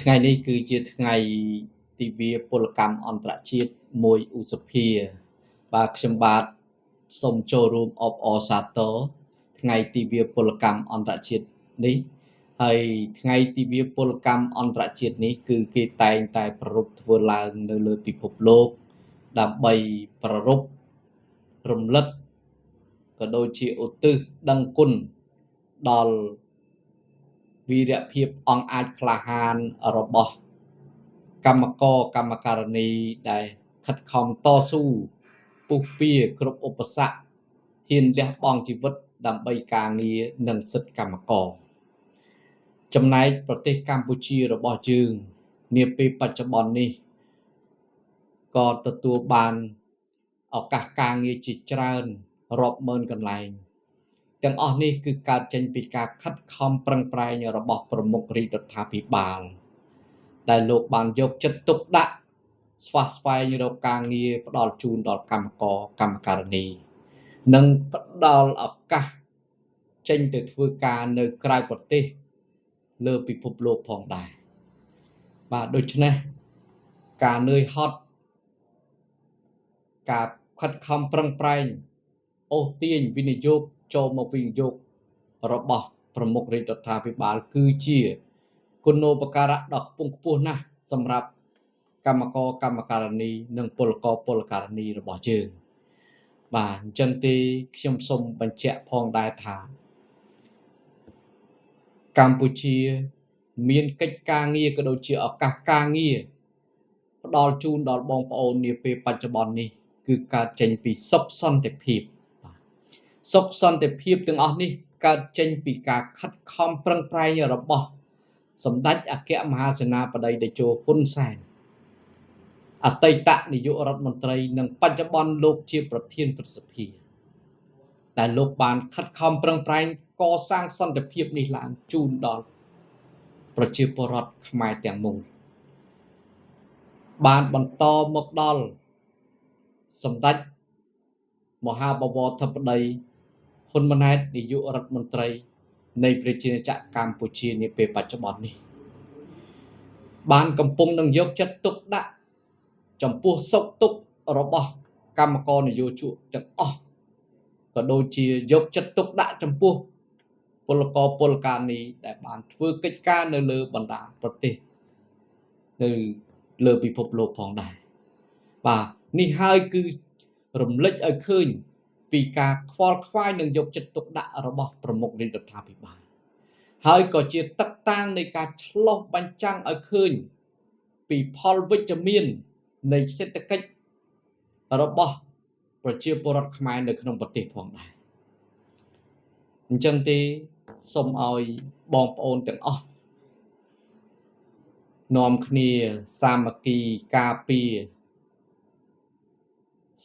ថ្ងៃនេះគឺជាថ្ងៃទិវាពលកម្មអន្តរជាតិ1ឧសភាបាទខ្ញុំបាទសូមចូលរួមអបអរសាទរថ្ងៃទិវាពលកម្មអន្តរជាតិនេះហើយថ្ងៃទិវាពលកម្មអន្តរជាតិនេះគឺគេតែងតែប្រារព្ធធ្វើឡើងនៅលើពិភពលោកដើម្បីប្រារព្ធរំលឹកក៏ដូចជាឧទ្ទិសដឹងគុណដល់វីរភាពអង្អាចក្លាហានរបស់កម្មករកម្មការិនីដែលខិតខំតស៊ូពុះពៀគ្រប់ឧបសគ្គហ៊ានលះបង់ជីវិតដើម្បីការងារនិងសិទ្ធិកម្មករចំណែកប្រទេសកម្ពុជារបស់យើងនាពេលបច្ចុប្បន្ននេះក៏ទទួលបានឱកាសការងារជាច្រើនរាប់ម៉ឺនកន្លែងទាំងអស់នេះគឺកើតចេញពីការខិតខំប្រឹងប្រែងរបស់ប្រមុខរាជរដ្ឋាភិបាលដែលលោកបានយកចិត្តទុកដាក់ស្វះស្វែងរកការងារផ្ដល់ជូនដល់កម្មករកម្មការិនីនិងផ្ដល់ឱកាសចេញទៅធ្វើការនៅក្រៅប្រទេសលើពិភពលោកផងដែរបាទដូច្នេះការនឿយហត់ការខិតខំប្រឹងប្រែងអូសទាញវិនិយោគចូលមកវិនិយោគរបស់ប្រមុខរាជរដ្ឋាភិបាលគឺជាគុណូបការៈដ៏ខ្ពង់ខ្ពស់ណាស់សម្រាប់កម្មករកម្មការិនីនិងពលករពលការិនីរបស់យើងបាទអញ្ចឹងទេខ្ញុំសូមបញ្ជាក់ផងដែរថាកម្ពុជាមានកិច្ចការងារក៏ដូចជាឱកាសការងារផ្ដល់ជូនដល់បងប្អូននាពេលបច្ចុប្បន្ននេះគឺកើតចេញពីសុខសន្តិភាពសុខសន្តិភាពទាំងអស់នេះកើតចេញពីការខិតខំប្រឹងប្រែងរបស់សម្ដេចអគ្គមហាសេនាបតីតេជោហ៊ុនសែនអតីតនាយករដ្ឋមន្ត្រីនិងបច្ចុប្បន្នលោកជាប្រធានព្រឹទ្ធសភាដែលលោកបានខិតខំប្រឹងប្រែងកសាងសន្តិភាពនេះឡើងជូនដល់ប្រជាពលរដ្ឋខ្មែរទាំងមូលបានបន្តមកដល់សម្ដេចមហាបវរធិបតីហ៊ុនម៉ាណែតនាយករដ្ឋមន្ត្រីនៃប្រជាណាចក្រកម្ពុជានាពេលបច្ចុប្បន្ននេះបានកំពុងនឹងយកចិត្តទុកដាក់ចំពោះសុខទុក្ខរបស់កម្មករនយោជកទាំងអស់ក៏ដូចជាយកចិត្តទុកដាក់ចំពោះពលករពលកានីដែលបានធ្វើកិច្ចការនៅលើបណ្ដាប្រទេសនៅលើពិភពលោកផងដែរបាទនេះហើយគឺរំលឹកឲ្យឃើញពីការខ្វល់ខ្វាយនិងយកចិត្តទុកដាក់របស់ប្រមុខរាជរដ្ឋាភិបាលហើយក៏ជាទឹកតាំងនៃការឆ្លុះបញ្ចាំងឲ្យឃើញពីផលវិជ្ជមាននៃសេដ្ឋកិច្ចរបស់ប្រជាពលរដ្ឋខ្មែរនៅក្នុងប្រទេសផងដែរអញ្ចឹងទេសូមឲ្យបងប្អូនទាំងអស់នាំគ្នាសាមគ្គីការពារ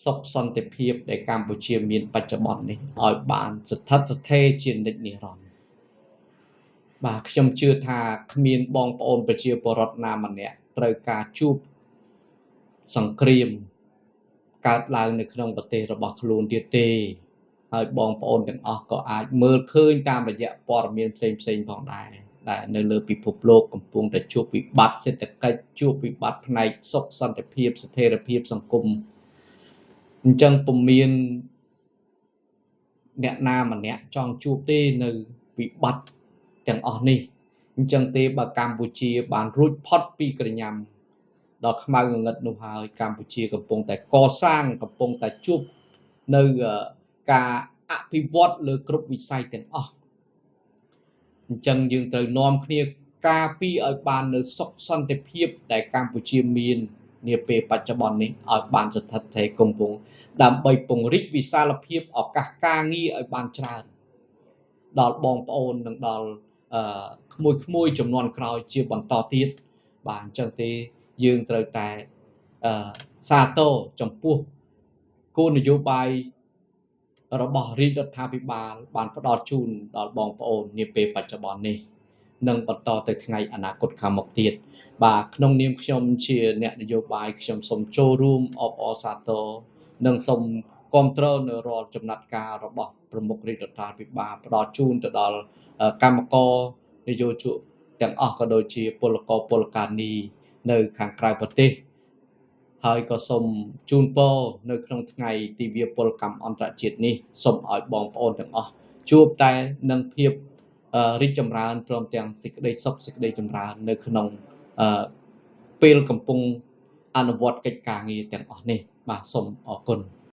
សុខសន្តិភាពដែលកម្ពុជាមានបច្ចុប្បន្ននេះឲ្យបានស្ថិតស្ថេរជានិច្ចនិរន្តរ៍បាទខ្ញុំជឿថាគ្មានបងប្អូនប្រជាពលរដ្ឋណាម្នាក់ត្រូវការជួបសង្គ្រាមកើតឡើងនៅក្នុងប្រទេសរបស់ខ្លួនទៀតទេហើយបងប្អូនទាំងអស់ក៏អាចមើលឃើញតាមរយៈព័ត៌មានផ្សេងផងដែរដែលនៅលើពិភពលោកកំពុងតែជួបវិបត្តិសេដ្ឋកិច្ចជួបវិបត្តិផ្នែកសុខសន្តិភាពស្ថិរភាពសង្គមអញ្ចឹងពុំមានអ្នកណាម្នាក់ចង់ជួបទេនៅវិបត្តិទាំងអស់នេះអញ្ចឹងទេបើកម្ពុជាបានរួចផុតពីក្រញាំដល់ខ្មៅងងឹតនោះហើយកម្ពុជាកំពុងតែកសាងកំពុងតែជួបនៅការអភិវឌ្ឍលើគ្រប់វិស័យទាំងអស់អញ្ចឹងយើងត្រូវនាំគ្នាការពារឲ្យបាននៅសុខសន្តិភាពដែលកម្ពុជាមាននាពេលបច្ចុប្បន្ននេះឲ្យបានស្ថិតស្ថេរគង់វង្សដើម្បីពង្រីកវិសាលភាពឱកាសការងារឲ្យបានច្រើនដល់បងប្អូននិងដល់ក្មួយចំនួនក្រោយជាបន្តទៀតបាទអញ្ចឹងទេយើងត្រូវតែសាទរចំពោះគោលនយោបាយរបស់រាជរដ្ឋាភិបាលបានផ្ដល់ជូនដល់បងប្អូននាពេលបច្ចុប្បន្ននេះនិងបន្តទៅថ្ងៃអនាគតខាងមុខទៀតបាទក្នុងនាមខ្ញុំជាអ្នកនយោបាយខ្ញុំសូមចូលរួមអបអរសាទរនិងសូមគាំទ្រនៅរាល់ចំណាត់ការរបស់ប្រមុខរាជរដ្ឋាភិបាលផ្ដល់ជូនទៅដល់កម្មករនយោជក ទាំងអស់ក៏ដូចជាពលករពលកានីនៅខាងក្រៅប្រទេសហើយក៏សូមជូនពរនៅក្នុងថ្ងៃទិវាពលកម្មអន្តរជាតិនេះសូមឲ្យបងប្អូនទាំងអស់ជួបតែនឹងភាពរីកចម្រើនព្រមទាំងសេចក្តីសុខសេចក្តីចម្រើននៅក្នុងពេលកំពុងអនុវត្តកិច្ចការងារទាំងអស់នេះបាទសូមអរគុណ